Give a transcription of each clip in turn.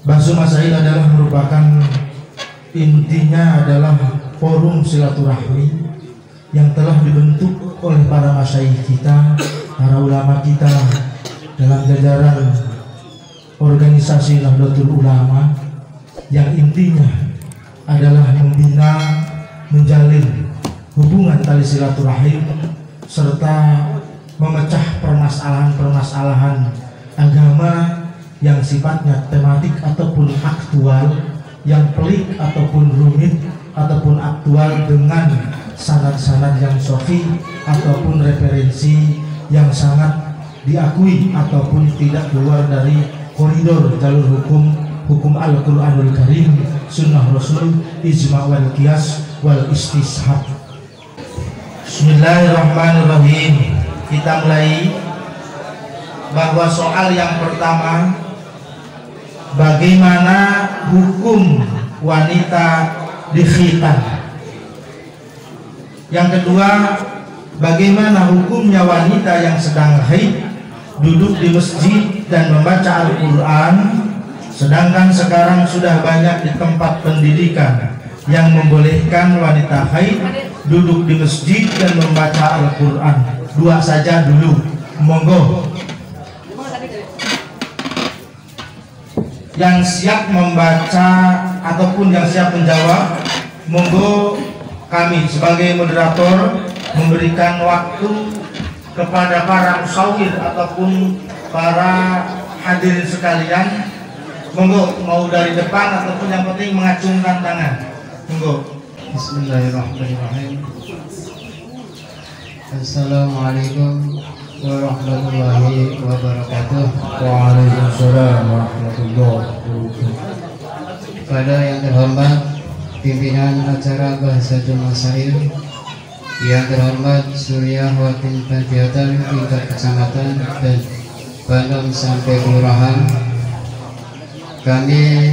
Bakso Masail adalah merupakan intinya adalah forum silaturahmi yang telah dibentuk oleh para masyayikh kita, para ulama kita dalam jajaran organisasi Nahdlatul Ulama, yang intinya adalah membina, menjalin hubungan tali silaturahim serta memecah permasalahan-permasalahan agama yang sifatnya tematik ataupun aktual, yang pelik ataupun rumit ataupun aktual dengan sanad-sanad yang sahih ataupun referensi yang sangat diakui ataupun tidak keluar dari koridor jalur hukum Al-Quranul Karim, sunnah Rasul, ijma' wal qiyas wal istishab. Bismillahirrahmanirrahim. Kita mulai bahwa soal yang pertama, bagaimana hukum wanita dikhitan. Yang kedua, bagaimana hukumnya wanita yang sedang haid duduk di masjid dan membaca Al-Quran, sedangkan sekarang sudah banyak di tempat pendidikan yang membolehkan wanita haid duduk di masjid dan membaca Al-Quran. Dua saja dulu, monggo. Yang siap membaca ataupun yang siap menjawab, monggo. Kami sebagai moderator memberikan waktu kepada para musawir ataupun para hadirin sekalian, monggo, mau dari depan ataupun yang penting mengacungkan tangan, monggo. Bismillahirrahmanirrahim. Assalamualaikum warahmatullahi wabarakatuh. Waalaikumsalam warahmatullahi wabarakatuh. Pada yang terhormat pimpinan acara Bahasatul Masail, yang terhormat Suryawatin Padiatan tingkat kecamatan dan Bandung sampai kelurahan, kami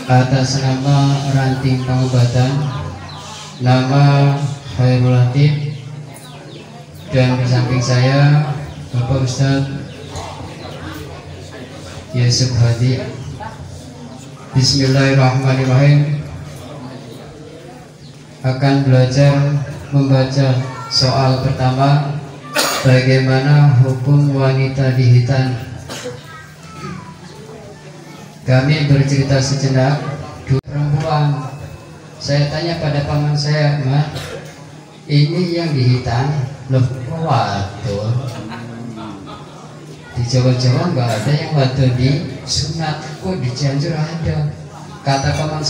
atas nama ranting pengobatan, nama Khairul Latif, dan di samping saya Bapak Ustadz Yusuf Hadi. Bismillahirrahmanirrahim. Akan belajar membaca soal pertama, bagaimana hukum wanita dihitan. Kami bercerita sejenak. Dua perempuan, saya tanya pada paman saya, "Ma, ini yang dihitan?" Loh, waduh, di Jawa-Jawa nggak ada yang waduh di sunat, kok di Cianjur ada. Kata paman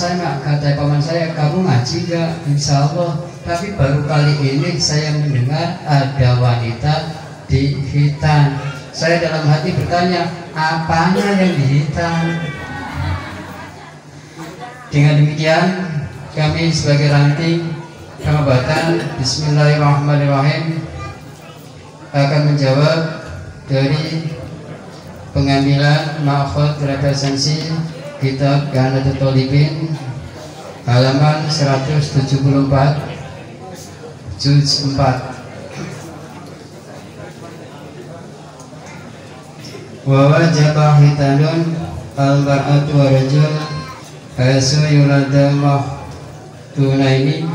saya, kamu ngaji gak? Insya Allah. Tapi baru kali ini saya mendengar ada wanita dihitan. Saya dalam hati bertanya, apanya yang dihitan? Dengan demikian, kami sebagai ranting pengobatan Bismillahirrahmanirrahim akan menjawab dari pengambilan ma'khud referensi kitab Ghanatut Thalibin halaman 174 juz 4. Wa wajaba hitanun al-mar'atu wa rajul hasu yulada mahtunaini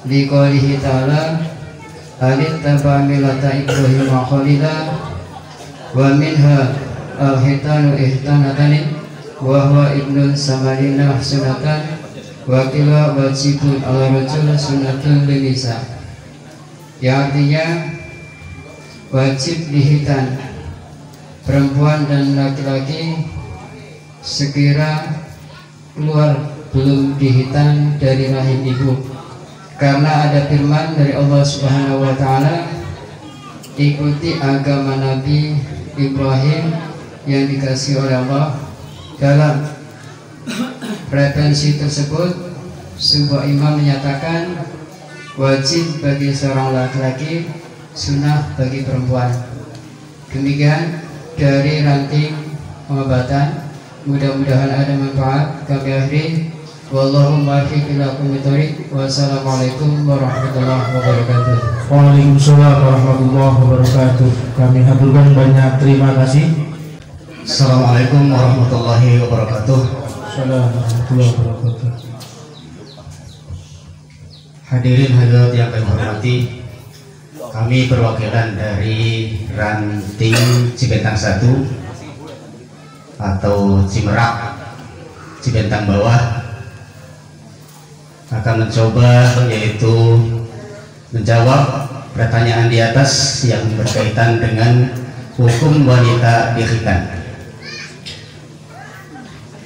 liqaulihi ta'ala alit tabamilata Ibrahim khalila wa minha al-hitanu ihtanatani wa huwa ibnun samarina sunatan wa qila wajibun ala rajul sunnatun linisa, yang artinya wajib dihitan perempuan dan laki-laki sekira keluar belum dihitan dari rahim ibu, karena ada firman dari Allah Subhanahu wa taala, ikuti agama Nabi Ibrahim yang dikasih oleh Allah. Dalam referensi tersebut, sebuah imam menyatakan wajib bagi seorang laki-laki, sunnah bagi perempuan. Demikian dari ranting pengobatan, mudah-mudahan ada manfaat. Kami akhiri, wallahumma fiqh ila kumitorik. Wassalamualaikum warahmatullahi wabarakatuh. Waalaikumsalam warahmatullahi wabarakatuh. Kami haturkan banyak terima kasih Assalamualaikum warahmatullahi wabarakatuh. Assalamualaikum warahmatullahi wabarakatuh. Hadirin hadirat yang kami hormati, kami perwakilan dari Ranting Cibentang 1 atau Cimerak Cibentang Bawah akan mencoba yaitu menjawab pertanyaan di atas yang berkaitan dengan hukum wanita di khitan.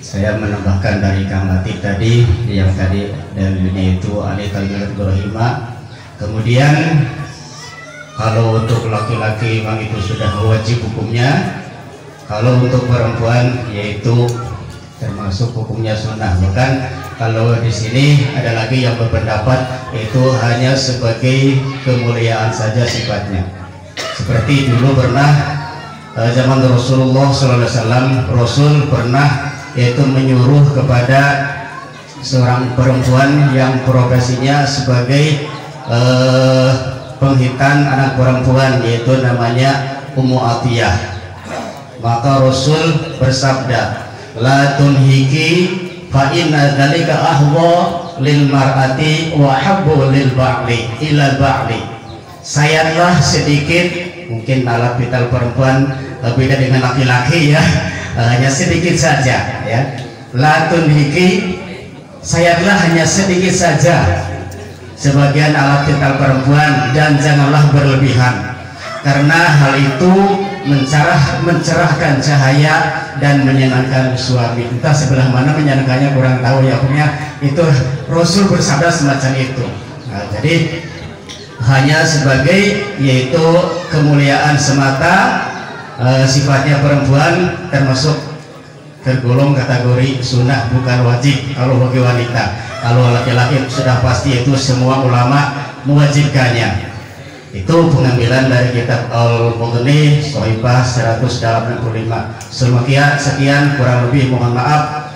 Saya menambahkan dari Kang Latif tadi, yang tadi dalilnya itu alih kalimat Ibrahimah. Kemudian kalau untuk laki-laki memang itu sudah wajib hukumnya, kalau untuk perempuan yaitu termasuk hukumnya sunnah. Bahkan kalau di sini ada lagi yang berpendapat itu hanya sebagai kemuliaan saja sifatnya. Seperti dulu pernah zaman Rasulullah SAW, Rasul pernah yaitu menyuruh kepada seorang perempuan yang profesinya sebagai penghitan anak perempuan, yaitu namanya Ummu Atiyah. Maka Rasul bersabda, la tunhiki fa inna dzalika ahwa lil mar'ati wa habbu lil ba'li ila ba'li. Sayatlah sedikit, mungkin alat vital perempuan beda dengan laki-laki ya, hanya sedikit saja ya. La tunhiki, sayatlah hanya sedikit saja sebagian alat vital perempuan, dan janganlah berlebihan, karena hal itu mencerahkan cahaya dan menyenangkan suami. Entah sebelah mana menyenangkannya kurang tahu ya, punya itu Rasul bersabda semacam itu. Nah, jadi hanya sebagai yaitu kemuliaan semata, sifatnya perempuan termasuk tergolong kategori sunnah, bukan wajib kalau bagi wanita. Kalau laki-laki sudah pasti itu semua ulama mewajibkannya. Itu pengambilan dari kitab Al-Mughni Shahifah 185. Sekian kurang lebih mohon maaf.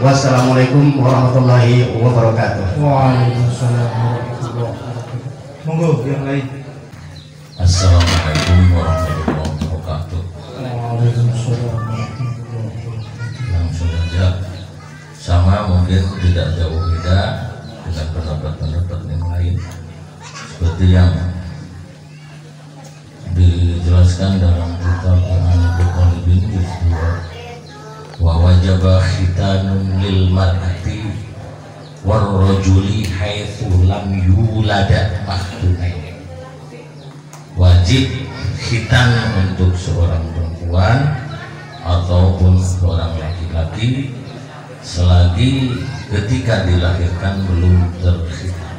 Wassalamualaikum warahmatullahi wabarakatuh. Waalaikumsalam warahmatullahi wabarakatuh. Monggo yang lain. Assalamualaikum warahmatullahi wabarakatuh. Waalaikumsalam warahmatullahi wabarakatuh. Langsung saja, sama mungkin tidak jauh beda dengan pendapat-pendapat yang lain, seperti yang dijelaskan dalam kitab Al-Anqul Qalibin juz 2, wa wajaba khitanun lil mar'ati war rajuli haitsu lam yulada mahdunain. Wajib khitan untuk seorang perempuan ataupun seorang laki-laki selagi ketika dilahirkan belum terkhitan.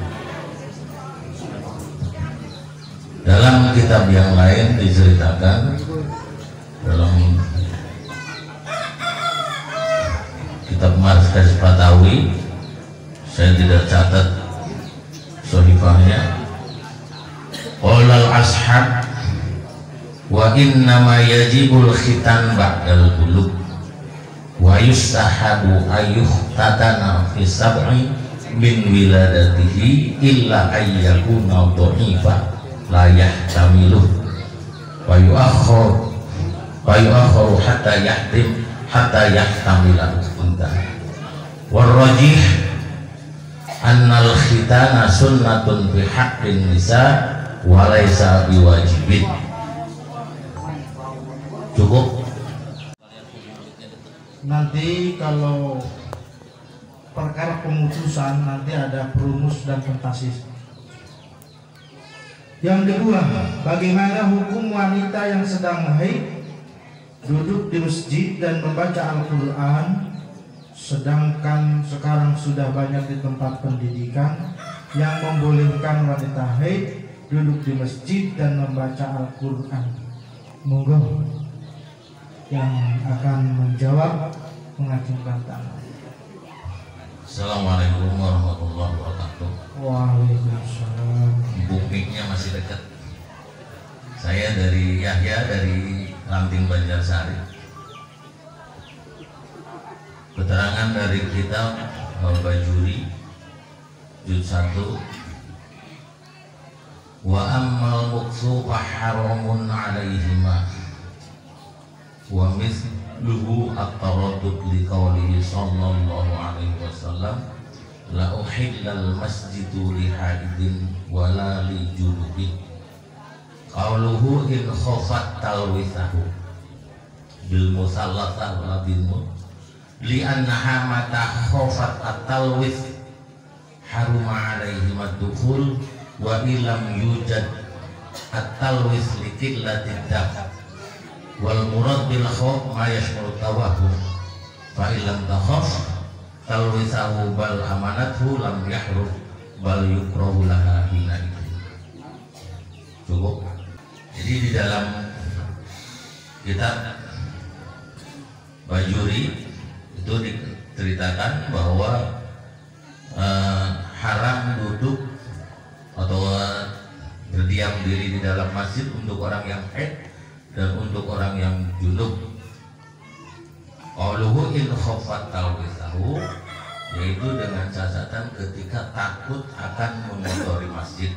Dalam kitab yang lain diceritakan, dalam kitab Markaz Fatawi, saya tidak catat shahifahnya, qolal ashab wa innama yajibul khitan ba'dal bulugh wa yustahabu ayyuhtatana fi sab'i min wiladatihi illa ayyakuna dha'ifa la yahtamiluh wa yu'akhkharu hatta yahtamilahu unta. Warrajih annal khitana sunnatun fi haqqin nisa wa laisa biwajibin. Cukup. Nanti kalau perkara pemutusan nanti ada perumus dan pentasis. Yang kedua, bagaimana hukum wanita yang sedang haid duduk di masjid dan membaca Al-Quran, sedangkan sekarang sudah banyak di tempat pendidikan yang membolehkan wanita haid duduk di masjid dan membaca Al-Quran. Monggo yang akan menjawab mengacungkan tangan. Assalamualaikum warahmatullahi wabarakatuh. Waalaikumsalam. Buktinya masih dekat. Saya dari Yahya, dari Ranting Banjarsari. Keterangan dari kitab Al-Bajuri juz 1, wa ammal muqsu fa haramun alaihima wa mithluhu at-taraddud li qawlihi sallallahu alaihi wasallam la uhillal masjidu li haidin wala li junubin. Qauluhu in khafat talwithahu bil musallatah wala bil li annaha mata khafat at-talwith haruma alaihi maddukhul wa ilam yujad at-talwith li qillati daf wal murad bil khawf ma yashmul tawahhum fa ilam takhaf talwisahu bal amanathu lam yahrum bal yukrahu laha hina itu. Cukup. Jadi di dalam kitab Bajuri itu diceritakan bahwa haram duduk atau berdiam diri di dalam masjid untuk orang yang haid dan untuk orang yang junub. Qauluhu in khafat talwisahu, yaitu dengan catatan ketika takut akan mengotori masjid.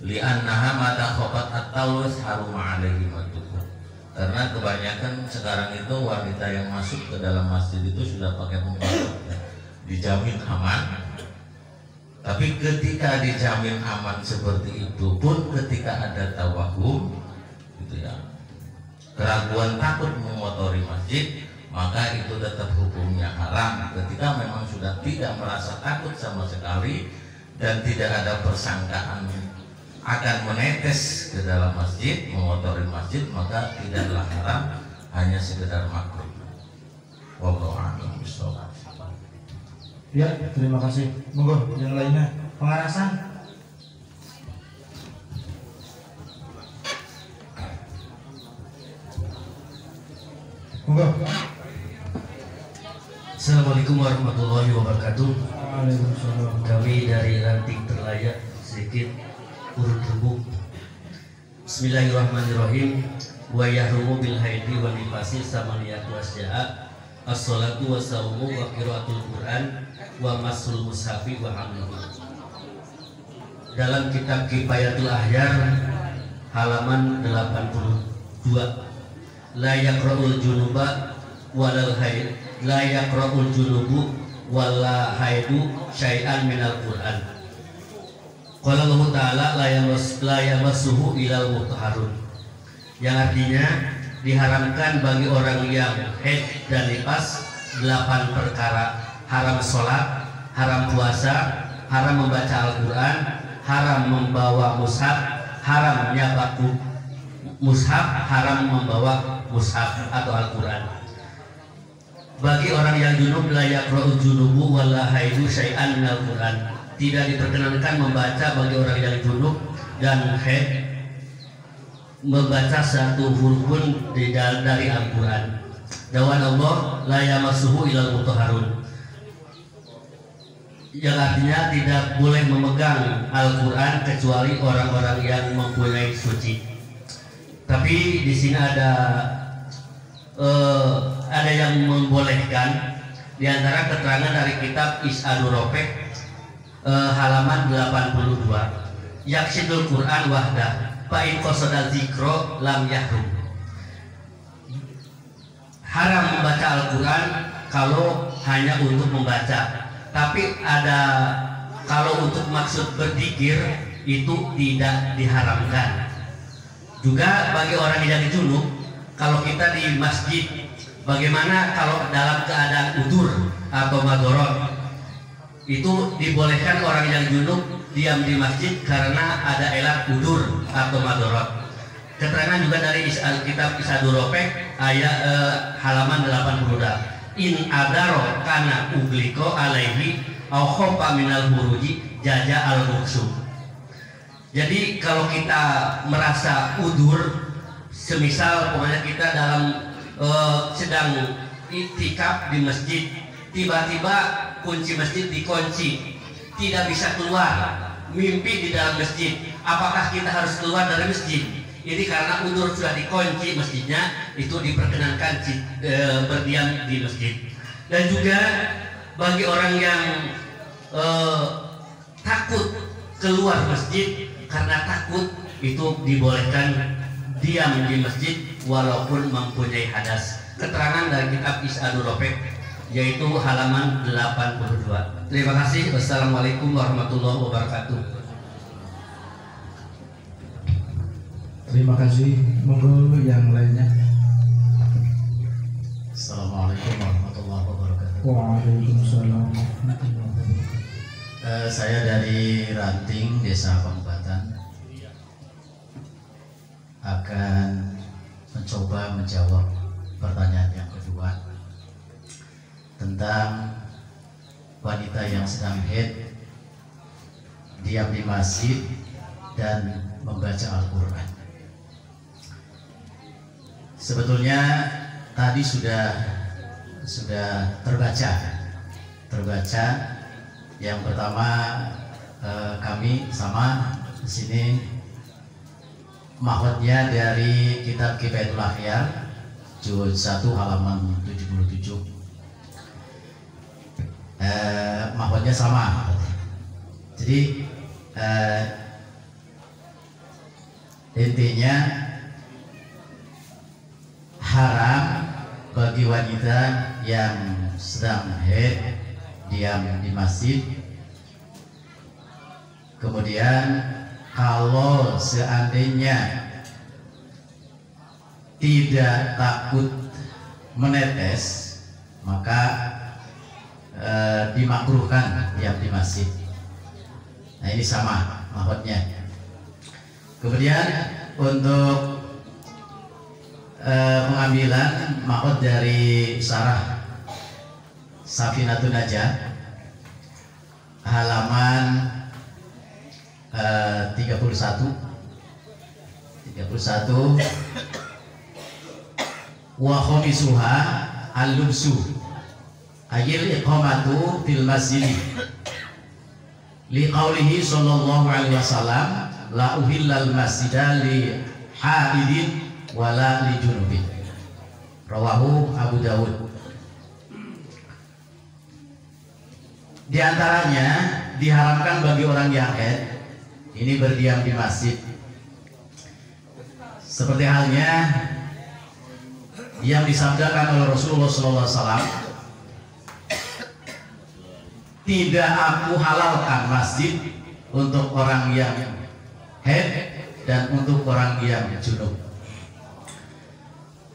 Li'annaha mata khafat at-talwis haruma alaihi maddukhul. Karena kebanyakan sekarang itu wanita yang masuk ke dalam masjid itu sudah pakai pembalut, dijamin aman. Tapi ketika dijamin aman seperti itu pun ketika ada tawahum gitu ya, keraguan takut mengotori masjid, maka itu tetap hukumnya haram ketika memang sudah tidak merasa takut sama sekali dan tidak ada persangkaan akan menetes ke dalam masjid, mengotori masjid, maka tidaklah haram, hanya sekedar makruh. Wallahu a'lam bishawab. Ya, terima kasih. Monggo yang lainnya. Pengarasan. Monggo. Assalamualaikum warahmatullahi wabarakatuh. Waalaikumsalam. Kami dari Ranting Terlayak sedikit urut rembuk. Bismillahirrahmanirrahim. Wa yahrumu bil haidi wa nifasi samaniyatu asya'a as-salatu wa saumu wa qiraatul Qur'an wa masul mushafi wa hamluhu. Dalam kitab Kifayatul Ahyar halaman 82, la yaqra'ul junuba walal haid, la yaqra'ul junubu wala haidu syai'an minal Qur'an. Qala Allah Ta'ala la yamassuhu ilal mutahharun, yang artinya diharamkan bagi orang yang haid dan nifas 8 perkara: haram sholat, haram puasa, haram membaca Al-Quran, haram membawa mushaf, haram menyapa mushaf, haram membawa mushaf atau Al-Quran. Bagi orang yang junub, la yaqra'u junubu wala haidu syai'an minal Quran, tidak diperkenankan membaca bagi orang yang junub dan haid membaca satu huruf pun dari Al-Quran. Dawan Allah la yamassuhu ilal mutahharun, yang artinya tidak boleh memegang Al-Quran kecuali orang-orang yang mempunyai suci. Tapi di sini ada yang membolehkan, di antara keterangan dari kitab Is'adur Ropek halaman 82, yaksidul Quran wahdah fa'in qasada dzikra lam yahrum. Haram membaca Al-Quran kalau hanya untuk membaca, tapi ada kalau untuk maksud berzikir itu tidak diharamkan. Juga bagi orang yang junub, kalau kita di masjid, bagaimana kalau dalam keadaan udur atau madorot, itu dibolehkan orang yang junub diam di masjid karena ada elat udur atau madorot. Keterangan juga dari kitab Is'adur Ropek ayat halaman 82, in adaro kana ugliko alaihi au khofa minal huruji jaja al muksum. Jadi kalau kita merasa udur, semisal pokoknya kita dalam sedang itikaf di masjid, tiba-tiba kunci masjid dikunci, tidak bisa keluar, mimpi di dalam masjid, apakah kita harus keluar dari masjid? Ini karena udur sudah dikunci masjidnya, itu diperkenankan berdiam di masjid. Dan juga bagi orang yang takut keluar masjid karena takut, itu dibolehkan diam di masjid walaupun mempunyai hadas. Keterangan dari kitab Is'adul Rofek yaitu halaman 82. Terima kasih. Wassalamualaikum warahmatullahi wabarakatuh. Terima kasih. Monggo yang lainnya. Assalamualaikum warahmatullahi wabarakatuh. Waalaikumsalam. Saya dari Ranting, Desa Pamubatan, akan mencoba menjawab pertanyaan yang kedua tentang wanita yang sedang haid, diam di masjid dan membaca Al-Quran. Sebetulnya tadi sudah terbaca. Yang pertama kami sama di sini mahfadznya dari kitab Kifayatul Akhyar juz 1 halaman 77. Mahfadznya sama. Jadi intinya haram bagi wanita yang sedang haid diam di masjid. Kemudian kalau seandainya tidak takut menetes, maka dimakruhkan diam di masjid. Nah, ini sama mahfadznya. Kemudian untuk pengambilan mahfadz dari Sarah Safinatun Najah halaman 31 wa khamisuha al-lubsu ayil iqamatu fil masjid li qaulihi sallallahu alaihi wasallam la uhillal masjida li haidin wala li junubin, rawahu Abu Dawud. Di antaranya diharamkan bagi orang yang haid ini berdiam di masjid, seperti halnya yang disabdakan oleh Rasulullah SAW, tidak aku halalkan masjid untuk orang yang haid dan untuk orang yang junub.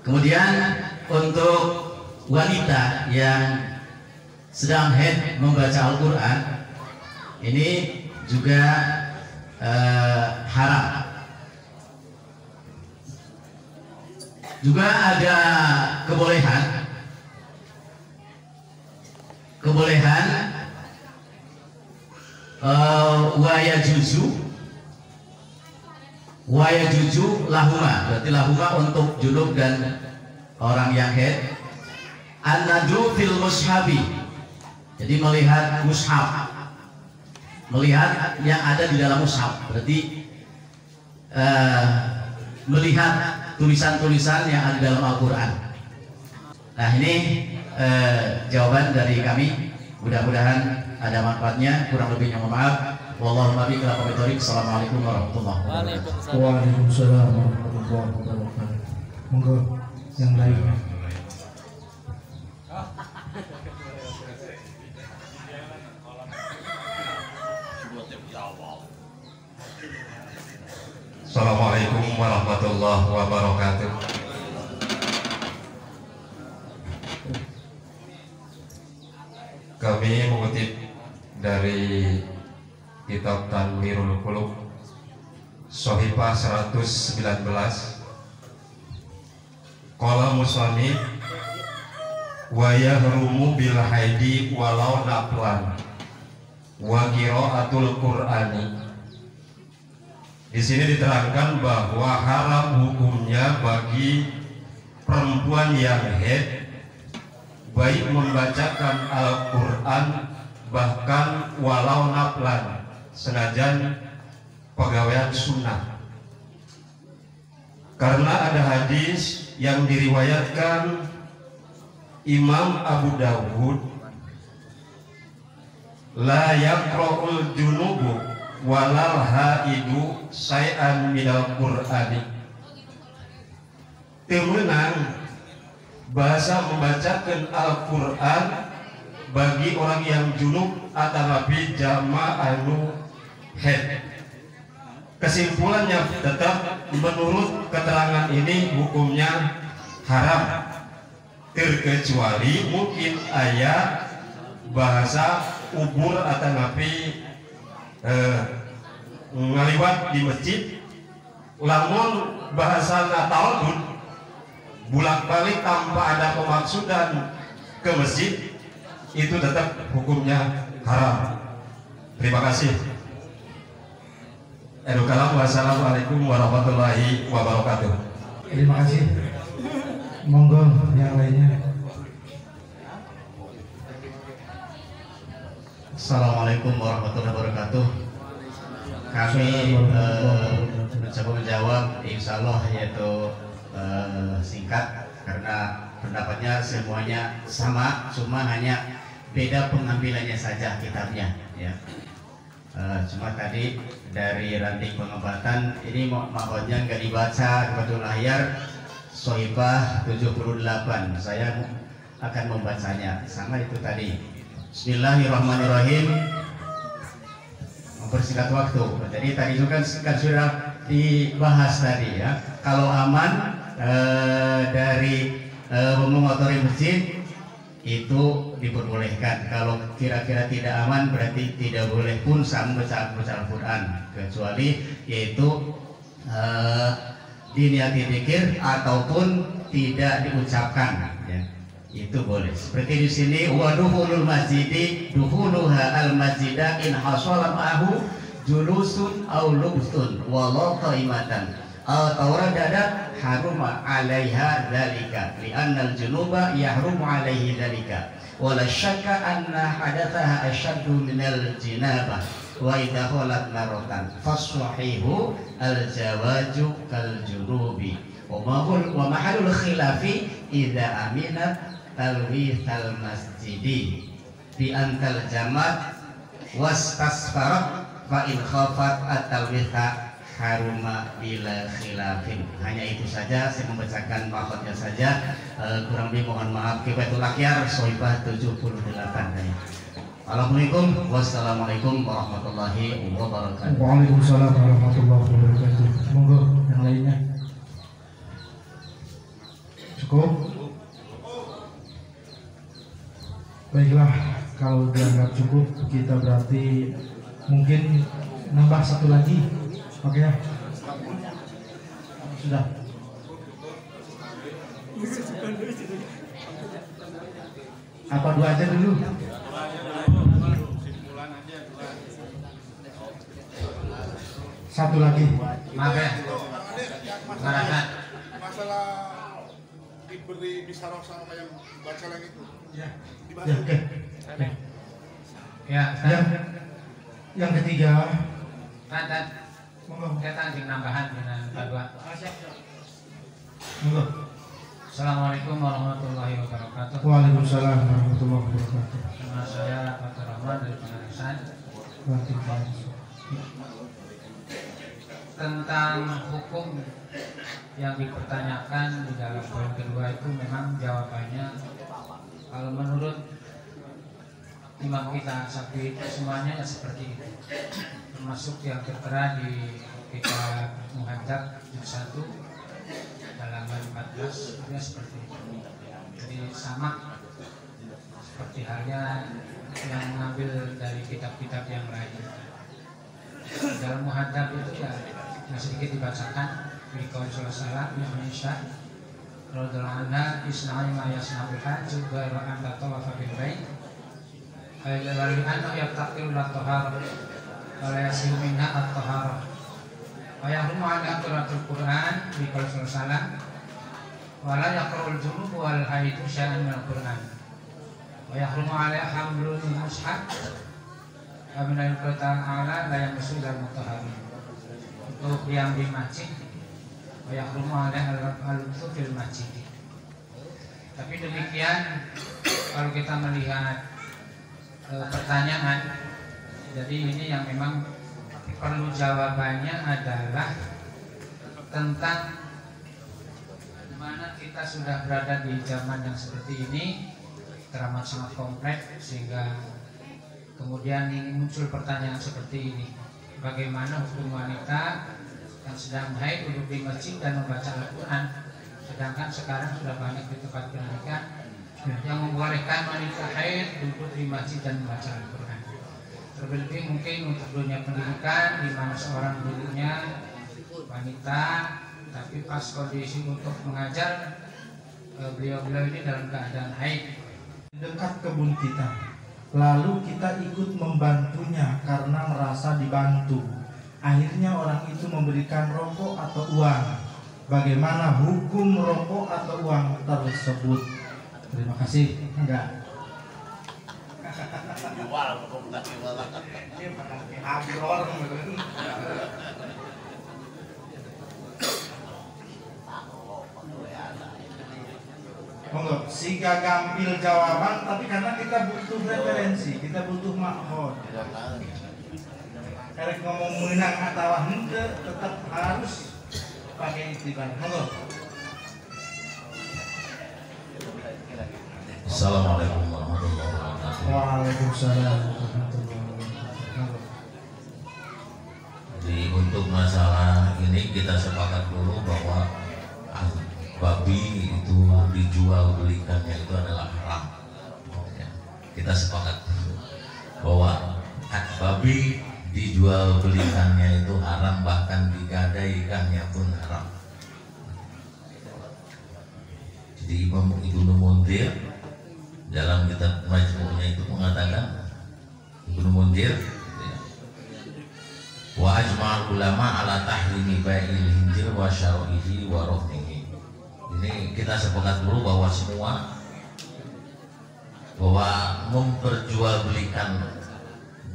Kemudian untuk wanita yang sedang haid membaca Al-Quran ini juga haram. Juga ada kebolehan wa yajuzu lahuma, berarti lahuma untuk junub dan orang yang haid, an-nadru fil mushabi, jadi melihat mushaf, melihat yang ada di dalam mushaf, berarti melihat tulisan-tulisan yang ada dalam Al-Quran. Nah, ini jawaban dari kami, mudah-mudahan ada manfaatnya. Kurang lebihnya mohon maaf. Wallahu a'lam bishawab. Assalamualaikum warahmatullahi wabarakatuh. Waalaikumsalam warahmatullahi wabarakatuh. Monggo yang lainnya. Assalamualaikum warahmatullahi wabarakatuh. Kami mengutip dari kitab Tanwirul Qulub Shahifah 119, qala musannif wa yahrumu bil haidi walau naflan wa qiraatul qur'ani. Di sini diterangkan bahwa haram hukumnya bagi perempuan yang haid baik membacakan Al-Quran bahkan walau naflan, senajan pegawaian sunnah, karena ada hadis yang diriwayatkan Imam Abu Dawud, la yaqra'ul junubu walal haidu say'an minal qur'ani. temenang bahasa membacakan Al-Quran bagi orang yang junub atau nabi jama anu head. Kesimpulannya tetap menurut keterangan ini hukumnya haram, terkecuali mungkin ayat bahasa ubur atau nabi ngaliwat di masjid, lamun bahasa Natal bulak-balik tanpa ada pemaksudan ke masjid, itu tetap hukumnya haram. Terima kasih. Wassalamualaikum warahmatullahi wabarakatuh. Terima kasih. Monggo yang lainnya. Assalamualaikum warahmatullahi wabarakatuh. Kami mencoba menjawab, insya Allah, yaitu singkat karena pendapatnya semuanya sama, cuma hanya beda pengambilannya saja kitabnya, ya. Cuma tadi dari ranting pengobatan ini makhluknya nggak dibaca kebetulan layar Sohibah 78. Saya akan membacanya sama itu tadi. Bismillahirrahmanirrahim. Mempersingkat waktu. Jadi tadi itu kan sudah dibahas tadi, ya. Kalau aman dari mengotori masjid itu diperbolehkan. Kalau kira-kira tidak aman berarti tidak boleh pun sama baca Al-Quran, kecuali yaitu diniati dzikir ataupun tidak diucapkan, ya. Itu boleh. Seperti di sini wa dukhulul masjidi dukhuluha al-masjida in hasala ma'ahu julusun aw lubsun wa la qaimatan atau radada haruma 'alaiha dzalika li'anna al-junuba yahrumu 'alaihi dzalika wala syakka anna hadatsaha asyaddu minal jinabah wa idza khalat maratan faswahihu al-jawaju kal junubi wa mahallul khilafi idza aminat talwithal masjidi bi antal jamat wastasfarat fa in khafat at-talwitha haruma bila khilafin. Hanya itu saja, saya membacakan maksudnya saja, kurang lebih mohon maaf. Kifayatul Akhyar Sohibah 78. Assalamualaikum wassalamualaikum warahmatullahi wabarakatuh. Waalaikumsalam warahmatullahi wabarakatuh. Monggo yang lainnya. Cukup? Baiklah, kalau dianggap cukup kita berarti mungkin nambah satu lagi. Oke ya, sudah. Apa dua aja dulu? Satu lagi. Maaf ya. Masalah diberi bisaroh sama yang baca lagi itu. Ya. Dibaca. Ya. Yang ketiga. Tan. Kita anjing nambahan dengan Pak. Monggo. Assalamualaikum warahmatullahi wabarakatuh. Waalaikumsalam warahmatullahi wabarakatuh. Nama saya Fatur Rahman dari Penarisan. Tentang hukum yang dipertanyakan di dalam poin kedua itu memang jawabannya kalau menurut imam kita Syafi'i itu semuanya seperti itu, termasuk yang tertera di kitab Muhadzab juz 1 halaman 14 itu seperti itu. Jadi sama seperti halnya yang mengambil dari kitab-kitab yang lain. Dalam Muhadzab itu ya sedikit dibacakan di qaul sallallahu Indonesia radhiyallahu anha isna'i ma yasna'ul hajj ghairu an tatawafa bil bait lalu anna yaqta'il la tahara wa la yasihu minha at-tahara wa yahrumu 'ala qira'atul Qur'an di qaul sallallahu wa la yaqra'ul junub wal haid syai'an min al-Qur'an wa yahrumu 'ala hamlul mushaf wa min al-Qur'an 'ala la yamassu al-mutahharin. Untuk yang di masjid wa yahrumu 'ala al-lubsu fil masjid. Tapi demikian kalau kita melihat pertanyaan, jadi ini yang memang perlu jawabannya adalah tentang mana kita sudah berada di zaman yang seperti ini, teramat sangat kompleks, sehingga kemudian ini muncul pertanyaan seperti ini: bagaimana hukum wanita yang sedang haid duduk di masjid dan membaca Al-Quran, sedangkan sekarang sudah banyak di tempat pendidikan yang membolehkan wanita haid duduk di masjid dan membaca Al-Quran. Terlebih mungkin untuk dunia pendidikan, di mana seorang dulunya wanita, tapi pas kondisi untuk mengajar, beliau-beliau ini dalam keadaan haid. Dekat kebun kita, lalu kita ikut membantunya karena merasa dibantu. Akhirnya orang itu memberikan rokok atau uang. Bagaimana hukum rokok atau uang tersebut? Terima kasih. Enggak. Monggo, siga gampil jawaban, tapi karena kita butuh referensi, kita butuh makhod. Karena ngomong menang atau henteu, tetap harus pakai itibar. Monggo. Assalamualaikum warahmatullahi wabarakatuh. Waalaikumsalam warahmatullahi wabarakatuh. Jadi untuk masalah ini kita sepakat dulu bahwa babi itu dijual belikannya itu adalah haram. Ya, kita sepakat bahwa babi dijual belikannya itu haram, bahkan digadaikannya pun haram. Jadi Imam Ibnu Munzir dalam kitab Majmu'nya itu mengatakan, Ibnu Munzir ya, wa ajma'ul ulama ala tahrimi bai'il hinjir wa syar'ihi wa ruhnihi. Ini kita sepakat dulu bahwa semua memperjualbelikan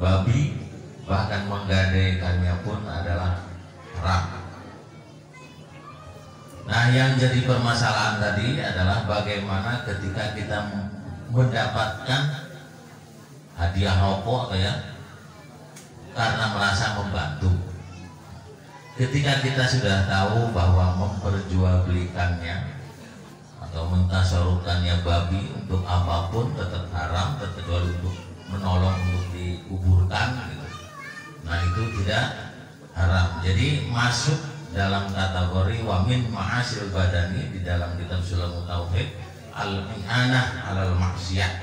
babi, bahkan menggadaikannya pun adalah haram. Nah, yang jadi permasalahan tadi adalah bagaimana ketika kita mendapatkan hadiah rokok ya, karena merasa membantu. Ketika kita sudah tahu bahwa memperjualbelikannya atau mentasarufkannya babi untuk apapun tetap haram, kecuali untuk menolong untuk dikuburkan gitu. Nah, itu tidak haram. Jadi masuk dalam kategori wamin ma'asil badani di dalam kitab Sulamut Tauhid al-i'anah alal maksiat.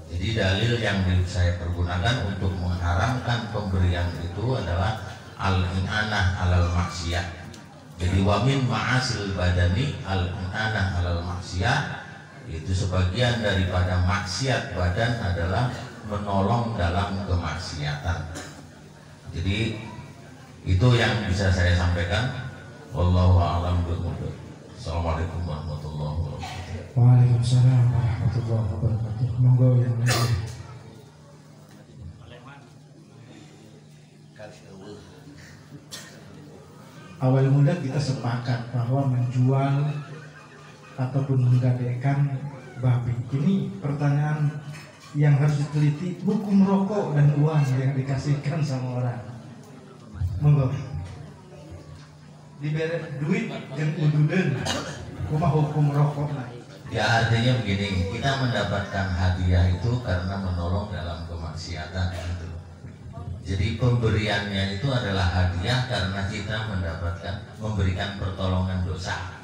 Jadi dalil yang saya pergunakan untuk mengharamkan pemberian itu adalah al-i'anah alal maksiat. Jadi wamin ma'asil badani al-i'anah alal maksiat, itu sebagian daripada maksiat badan adalah menolong dalam kemaksiatan. Jadi itu yang bisa saya sampaikan. Wallahu a'lam bishawab. Assalamualaikum warahmatullahi wabarakatuh. Waalaikumsalam warahmatullahi wabarakatuh. Monggo yang lain. Awal mula kita sepakat bahwa menjual ataupun menggadaikan babi, ini pertanyaan yang harus diteliti. Hukum rokok dan uang yang dikasihkan sama orang, monggo diberi duit dan ududan, kumah hukum rokok. Ya, artinya begini, kita mendapatkan hadiah itu karena menolong dalam kemaksiatan gitu. Jadi pemberiannya itu adalah hadiah karena kita memberikan pertolongan dosa.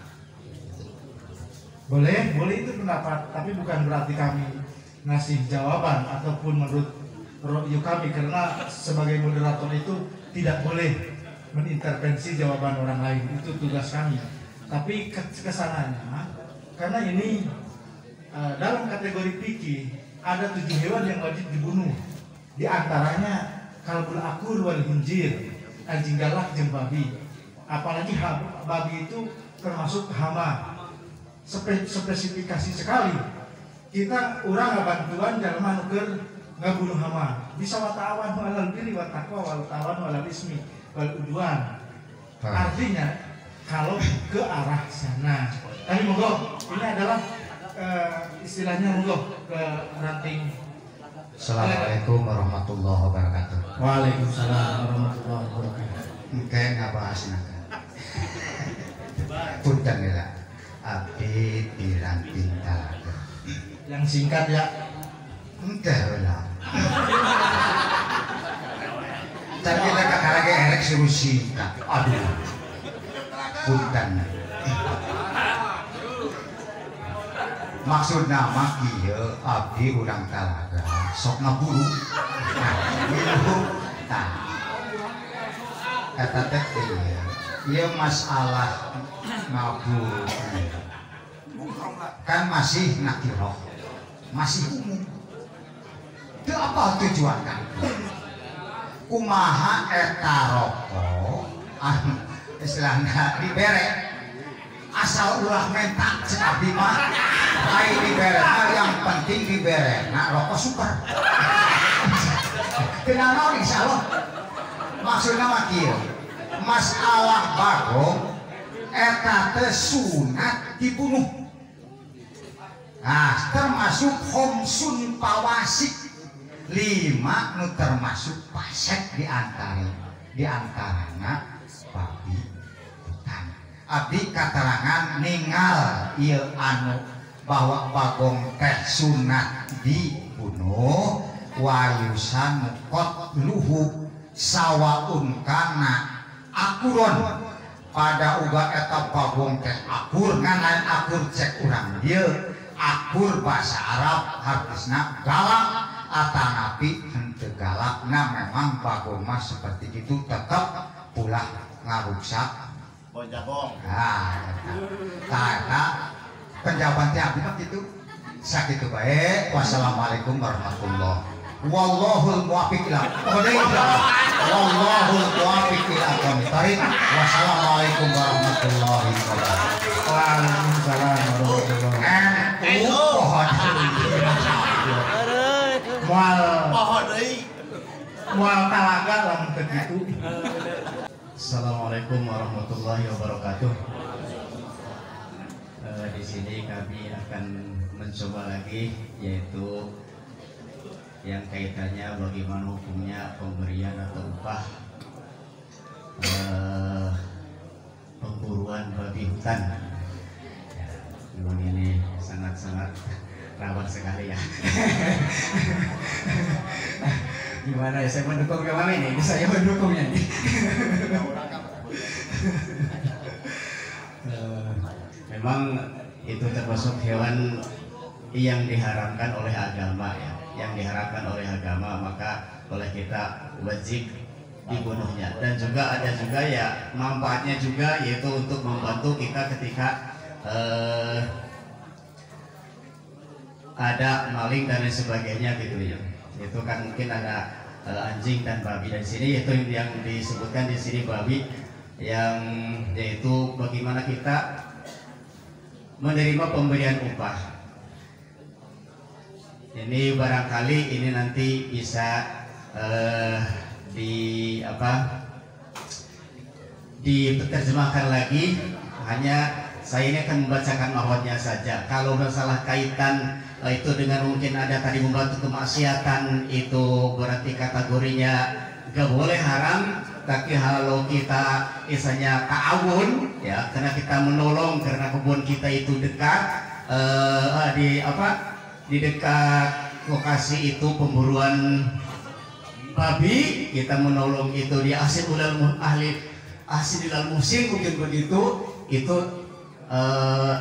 Boleh itu pendapat, tapi bukan berarti kami ngasih jawaban ataupun menurut ra'yu kami, karena sebagai moderator itu tidak boleh menintervensi jawaban orang lain, itu tugas kami. Tapi kesananya, karena ini dalam kategori fikih ada 7 hewan yang wajib dibunuh, di antaranya kalbul akur wal hinjir, anjing galak jeung babi. Apalagi babi itu termasuk hama, spesifikasi sekali. Kita urang ngabantuan jalma nuker ngabunuh hama, bisa wa ta'awanu 'alal birri wa taqwa wa ta'awanu 'alal ismi wal udwan. Artinya kalau ke arah sana. Tapi monggo, ini adalah istilahnya monggo ke ranting. Assalamualaikum warahmatullahi wabarakatuh. Waalaikumsalam warahmatullahi wabarakatuh. Mungkin nggak bahas naga. Punten ya. abdi di Ranting Talaga. Yang singkat ya. Enggak lah. Tapi mereka lagi erek suruh singkat. Aduh. Punten. Maksudna mah kieu abdi urang Talaga sok ngaburu. Nah. Eta teh ieu masalah ngaburu. Kan masih nakiroh. Masih umum. Itu apa tujuan kan? Kumaha eta rokok istilahna dibere asal ulah mentak cek abdi mah lain dibere yang penting dibere nah rokok super kenapa insyaallah maksudnya mah kieu masalah bagong eta teh sunat dibunuh. Nah, termasuk homsun pawasik 5 nu termasuk pasek diantaranya babi hutan. Abdi katerangan ningal ieu anu bahwa bagong teh sunat dibunuh wayusan kot luhu sawaun kana akuron pada uga eta bagong teh akur ngan lain akur cek urang dieu akur bahasa Arab harusnya galak atanapi henteu galakna memang bagong mah seperti itu tetap pulah ngaruksak Bojabong. nah eta penjawaban teh abdi mah kitu sakitu bae. Wassalamualaikum warahmatullahi wallahul muwaffiq ila wallahul muwaffiq ila aqwamit thariq. Wassalamualaikum warahmatullahi wabarakatuh. Waalaikumsalam warahmatullahi wabarakatuh. Mual Talaga lamun teu kitu. Assalamualaikum warahmatullahi wabarakatuh. Di sini kami akan mencoba lagi yaitu yang kaitannya bagaimana hukumnya pemberian atau upah pemburuan babi hutan. Memang ini sangat-sangat rawan sekali ya. Gimana ya, saya mendukung gimana ini? Saya mendukungnya nih. Memang itu termasuk hewan yang diharamkan oleh agama ya, yang diharapkan oleh agama, maka oleh kita wajib dibunuhnya. Dan juga ada juga ya manfaatnya juga, yaitu untuk membantu kita ketika ada maling dan lain sebagainya gitu ya. Itu kan mungkin ada anjing dan babi, dan sini itu yang disebutkan di sini babi, yang yaitu bagaimana kita menerima pemberian upah. Ini barangkali ini nanti bisa diterjemahkan lagi. Hanya saya ini akan membacakan mahwatnya saja. Kalau masalah kaitan itu dengan mungkin ada tadi membantu kemaksiatan, itu berarti kategorinya gak boleh haram. Tapi kalau kita misalnya ta'awun ya, karena kita menolong karena kebun kita itu dekat di dekat lokasi itu pemburuan babi, kita menolong itu di asidul muhsin mungkin begitu, itu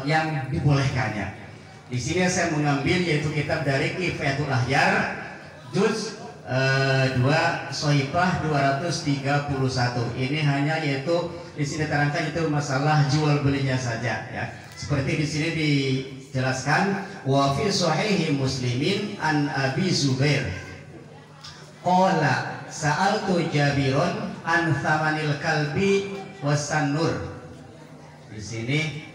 yang dibolehkannya. Di sini saya mengambil yaitu kitab dari Kifayatul Ahyar juz 2 Sohibah 231. Ini hanya yaitu di sini terangkan itu masalah jual belinya saja ya. Seperti di sini dijelaskan wa fi sahihi Muslimin an Abi Zubair qala sa'altu Jabiron an thamanil kalbi wasannur. Di sini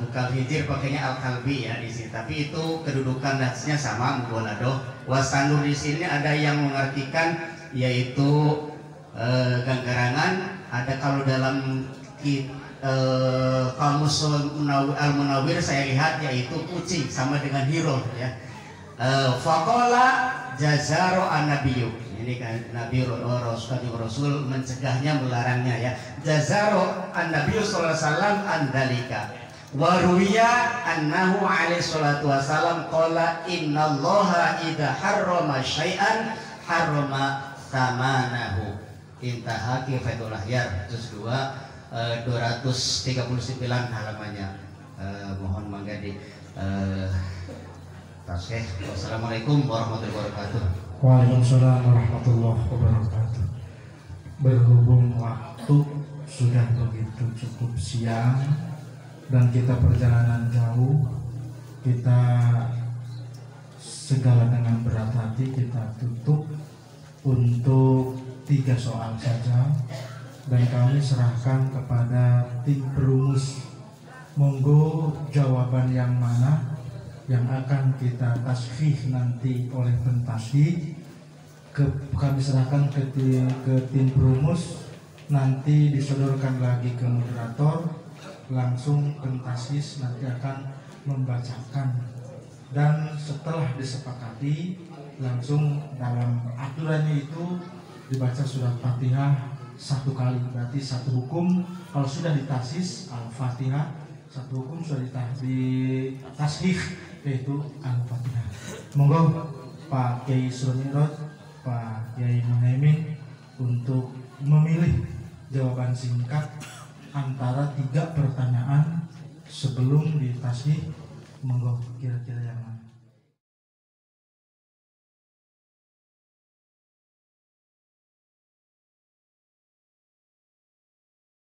bukan hijir pakainya al-kalbi ya di sini, tapi itu kedudukan nasnya sama mughaladoh. Wasanur di sini ada yang mengartikan yaitu ganggarangan. Ada kalau dalam Kamus Al-Munawwir saya lihat yaitu kucing sama dengan hiro ya. Faqala jazaro an-nabiyyu. Ini kan Nabi Rasul mencegahnya, melarangnya ya. Jazaro an-nabiyyu sallallahu alaihi wasallam andalika. Wa ruwiya annahu alaihi salatu wasalam qala innallaha idza harrama syai'an harrama thamanahu. Intaha Kifayatul Ahyar juz 2 239 halamannya. Mohon mangga di tasih. Wassalamualaikum warahmatullahi wabarakatuh. Waalaikumsalam warahmatullahi wabarakatuh. Berhubung waktu sudah begitu cukup siang dan kita perjalanan jauh, kita segala dengan berat hati kita tutup untuk 3 soal saja dan kami serahkan kepada tim perumus. Monggo jawaban yang mana yang akan kita tasfih nanti oleh pentasih kami serahkan ke tim perumus, nanti disodorkan lagi ke moderator, langsung pentasis nanti akan membacakan, dan setelah disepakati langsung dalam aturannya itu dibaca surat Fatihah 1 kali, berarti 1 hukum. Kalau sudah ditasis Al-Fatihah, 1 hukum sudah ditashih yaitu Al-Fatihah. Monggo Pak Kiai Sumirot, Pak Kiai Muhaimin untuk memilih jawaban singkat antara 3 pertanyaan sebelum ditashih. Monggo kira-kira